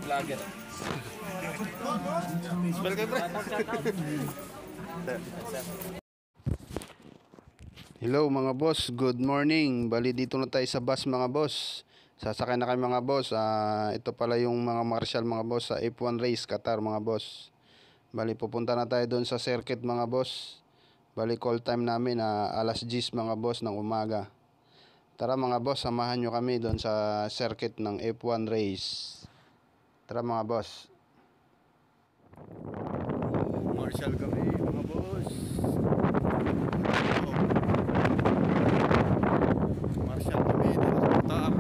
Vlogger. Spell kayo, pre. Hello mga boss, good morning. Bali dito na tayo sa bus mga boss. Sasakay na kayo mga boss. Ito pala yung mga marshal mga boss sa F1 race Qatar mga boss. Bali pupunta na tayo doon sa circuit mga boss. Bali call time namin alas 10 mga boss ng umaga. Tara mga boss, samahan nyo kami doon sa circuit ng F1 race. Tara mga boss. Marshal kami mga boss. Marshal kami dito sa Qatar.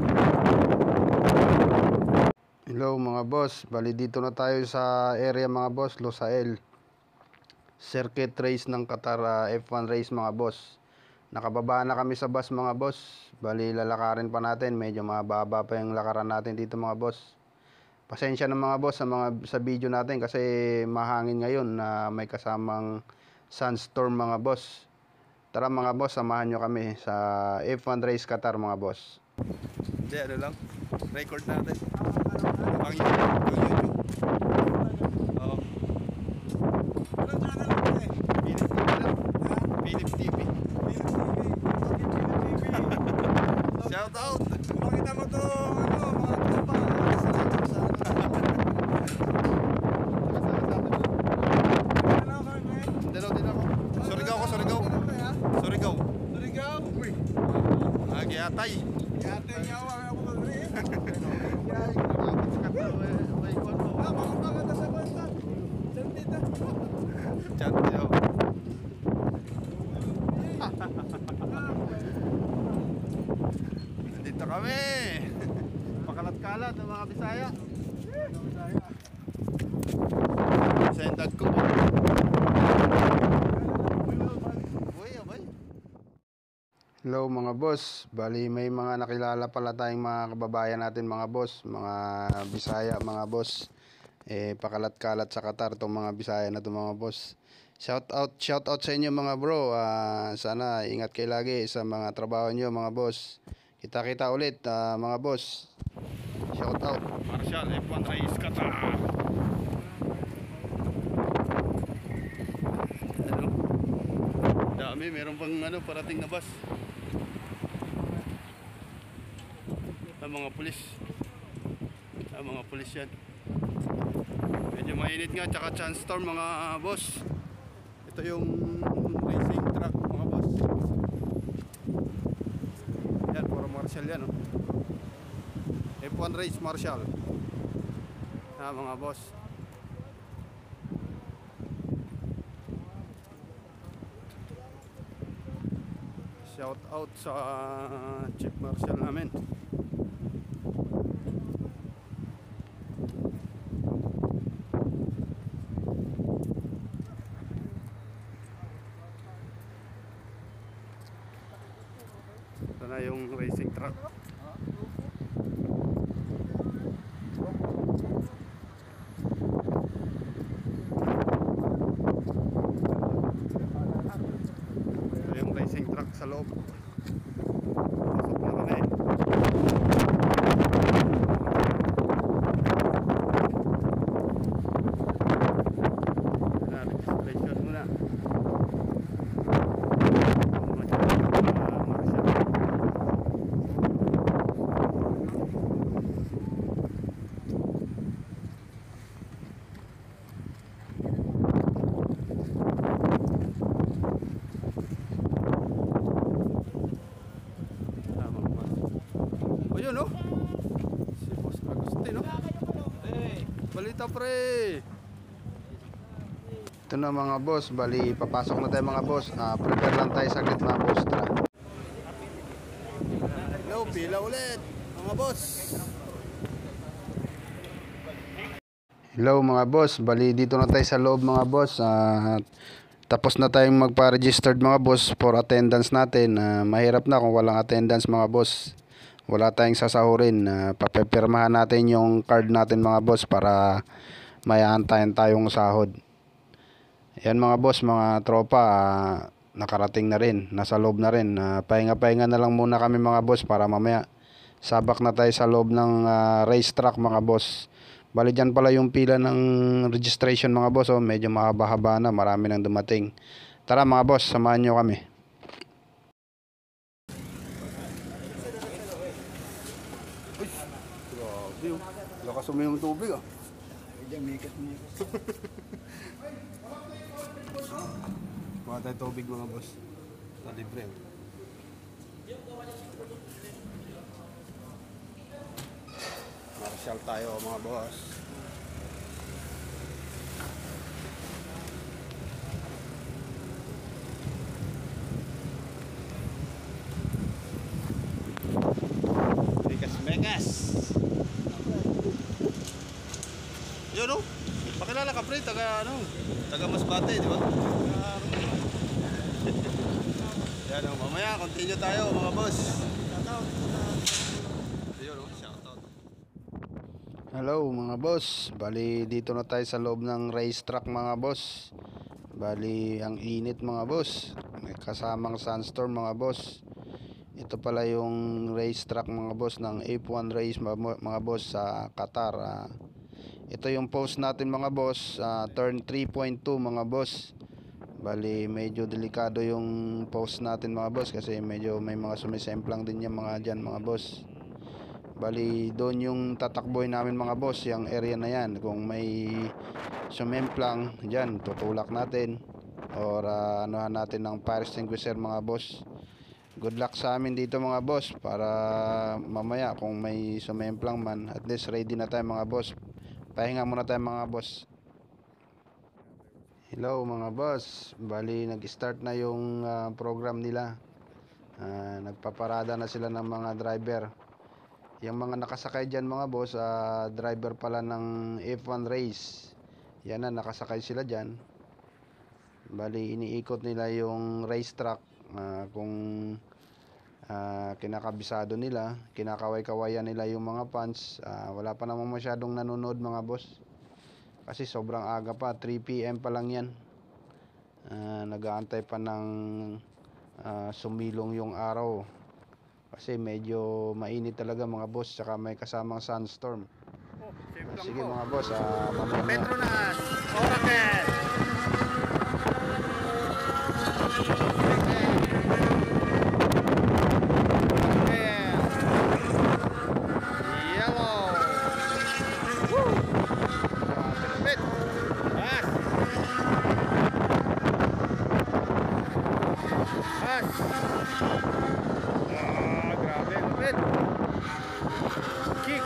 Hello mga boss, bali dito na tayo sa area mga boss, Losail. Circuit race ng Qatar F1 race mga boss. Nakababa na kami sa bus mga boss. Bali lalakarin pa natin, medyo mababa pa yung lakaran natin dito mga boss. Pasensya na mga boss sa video natin kasi mahangin ngayon na may kasamang sunstorm mga boss. Tara mga boss, samahan nyo kami sa F1 race Qatar mga boss. Hindi, ano lang, record natin pang YouTube. Oo. Anong channel mo eh? Philip TV. Shout out! Pakita mo to, ano, mga tropa. Surigao. Uy. Giatay. Giatay niya ako rin. Mga sa basta. Santita. Chantyo. Dito kami. Pakalat-kalat ng mga Bisaya. Sendag ko. Hello mga boss, bali may mga nakilala pala tayong mga kababayan natin mga boss, mga Bisaya mga boss. Pakalat-kalat sa Qatar tong mga Bisaya na to mga boss. Shout out sa inyo mga bro. Sana ingat kayo lagi sa mga trabaho nyo mga boss. Kita-kita ulit mga boss. Shout out. Marshal F1 race Qatar. Ano? Dami, meron pang ano parating na bus. Mga pulis yan. Medyo mainit nga, tsaka chance storm mga boss. Ito yung racing truck mga boss. Yan, puro marshal yan, oh. F1 race marshal mga boss. Shout out sa chief marshal namin. Ito na yung racing truck. Ito yung racing truck sa loob. Pasok na kami. Registration muna. Yun, no? Si Boss Agustin, no? Balita, pre. Ito na mga boss, bali papasok na tayo mga boss. Prepare lang tayo saglit mga boss. Tara. Hello, pila ulit mga boss. Hello mga boss, bali dito na tayo sa loob mga boss. Tapos na tayong magpa-registered mga boss for attendance natin. Mahirap na kung walang attendance mga boss. Wala tayong sasahurin. Papipirmahan natin yung card natin mga boss para mayaantayan tayong sahod. Yan mga boss, mga tropa, nakarating na rin. Nasa loob na rin. Pahinga-pahinga na lang muna kami mga boss para mamaya sabak na tayo sa loob ng racetrack mga boss. Bali dyan pala yung pila ng registration mga boss. Oh, medyo mahaba-haba na, marami nang dumating. Tara mga boss, samahan nyo kami. Grabe oh. Lakas yung tubig ah. Mga tayo tubig mga boss. Libre. Marshall tayo mga boss. Megas. Yun o. Pakilala ka pre, taga Masbate, di ba? Yan o, mamaya continue tayo mga boss. Yun o, shoutout. Hello mga boss, bali dito na tayo sa loob ng racetrack mga boss. Bali ang init mga boss, may kasamang sunstorm mga boss. Ito pala yung racetrack mga boss ng F1 race mga boss sa Qatar. Ito yung post natin mga boss, turn 3.2 mga boss. Bali medyo delikado yung post natin mga boss kasi medyo may mga sumisemplang din yung mga dyan mga boss. Bali doon yung tatakboy namin mga boss, yung area na yan. Kung may sumemplang dyan, tutulak natin or anuhan natin ng fire extinguisher mga boss. Good luck sa amin dito mga boss para mamaya kung may sumemplang man, at least ready na tayo mga boss. Pahinga muna tayo mga boss. Hello mga boss, bali nag-start na yung program nila. Nagpaparada na sila ng mga driver. Yung mga nakasakay dyan mga boss, driver pala ng F1 race. Yan na, nakasakay sila dyan. Bali iniikot nila yung racetrack. Kung kinakabisado nila, kinakaway-kawayan nila yung mga fans. Wala pa naman masyadong nanonood mga boss kasi sobrang aga pa, 3 PM pa lang yan. Nag-aantay pa ng sumilong yung araw kasi medyo mainit talaga mga boss, tsaka may kasamang sunstorm. Sige mga boss, mamaya Petronas, Oracle. Grabe, lupit. Kick.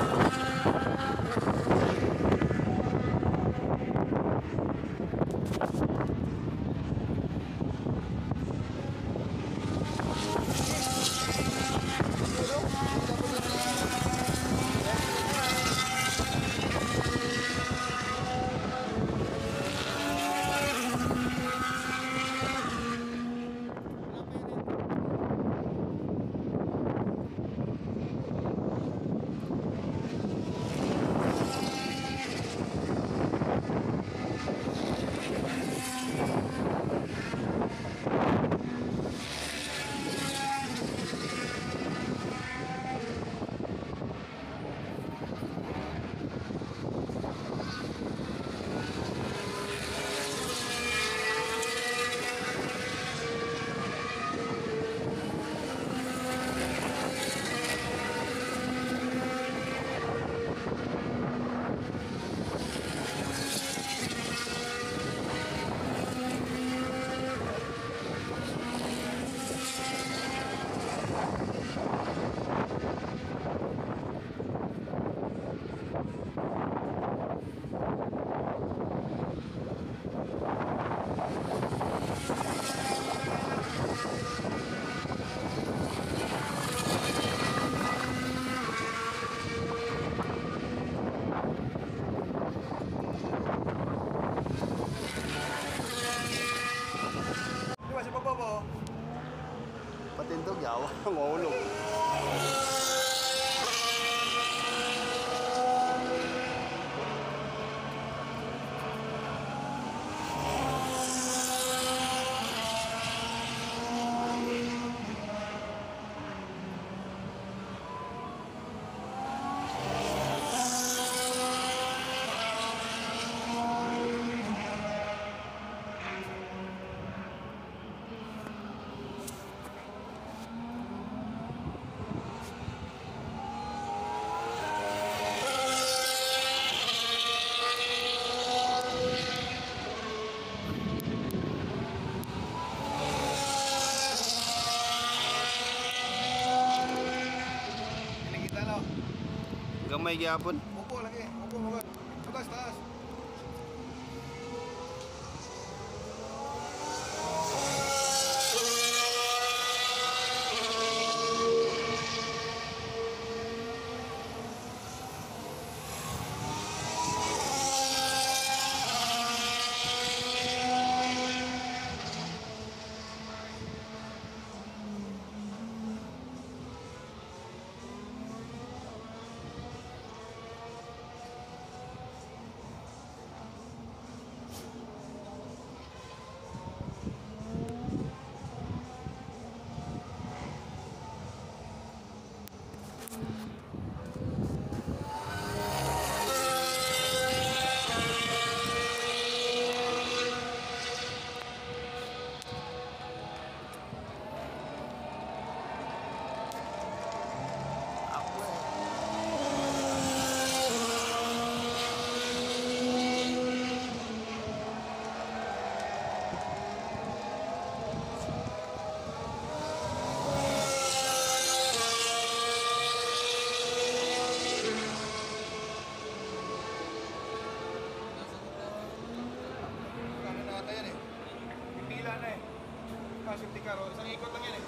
Gamay gyapon. Upo lagi. Upo mga. Taas, taas. Safety car, isang ikot lang yan eh.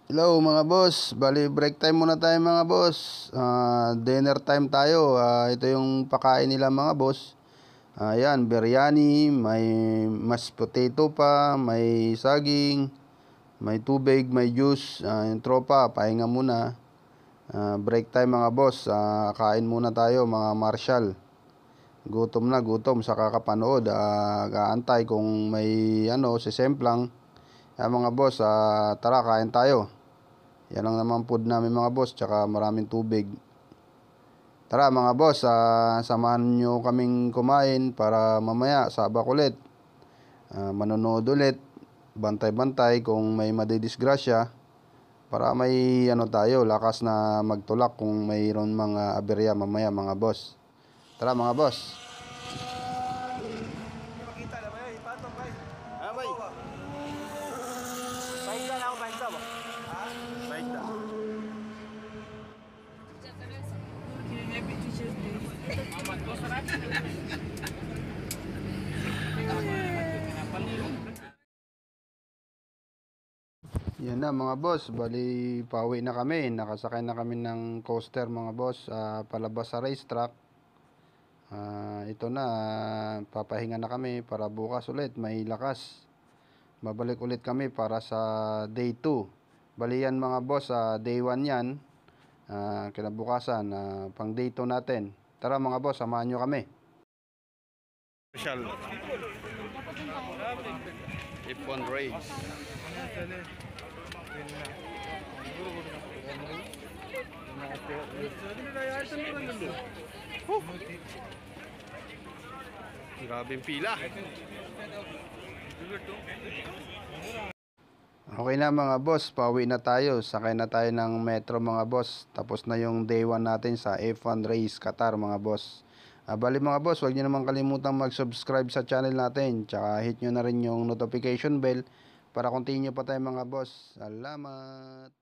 Hello mga boss, bali break time muna tayo mga boss. Dinner time tayo. Ito yung pakain nila mga boss. Ayan, biryani, may mashed potato pa, may saging, may tubig, may juice. Yung tropa, pahinga muna. Break time mga boss. Kain muna tayo mga marshal. Gutom na gutom sa kakapanood. Gaantay kung may sisemplang. Mga boss, tara kain tayo. Yan lang naman food namin mga boss, tsaka maraming tubig. Tara mga boss, samahan nyo kaming kumain para mamaya sabak ulit. Manonood ulit, bantay-bantay kung may madidisgrasya. Para may tayo, lakas na magtulak kung mayroon mga aberya mamaya mga boss. Tara mga boss. Makita na ba yan? Ipatong bay. Bay. Baik na ako, baik na ba? Ha? Baik na. Yan na mga boss, bali pauwi na kami. Nakasakay na kami ng coaster mga boss, palabas sa racetrack. Ito na, papahinga na kami para bukas ulit may lakas. Babalik ulit kami para sa day 2. Bali yan mga boss, day 1 yan. Kinabukasan, pang day 2 natin. Tara mga boss, samahan nyo kami. Special F1 race. Grabing pila. Okay na mga boss, pauwi na tayo. Sakay na tayo ng metro mga boss. Tapos na yung day 1 natin sa F1 Race Qatar mga boss. Bali mga boss, huwag nyo naman kalimutang mag-subscribe sa channel natin. Tsaka hit nyo na rin yung notification bell para continue pa tayo mga boss. Salamat!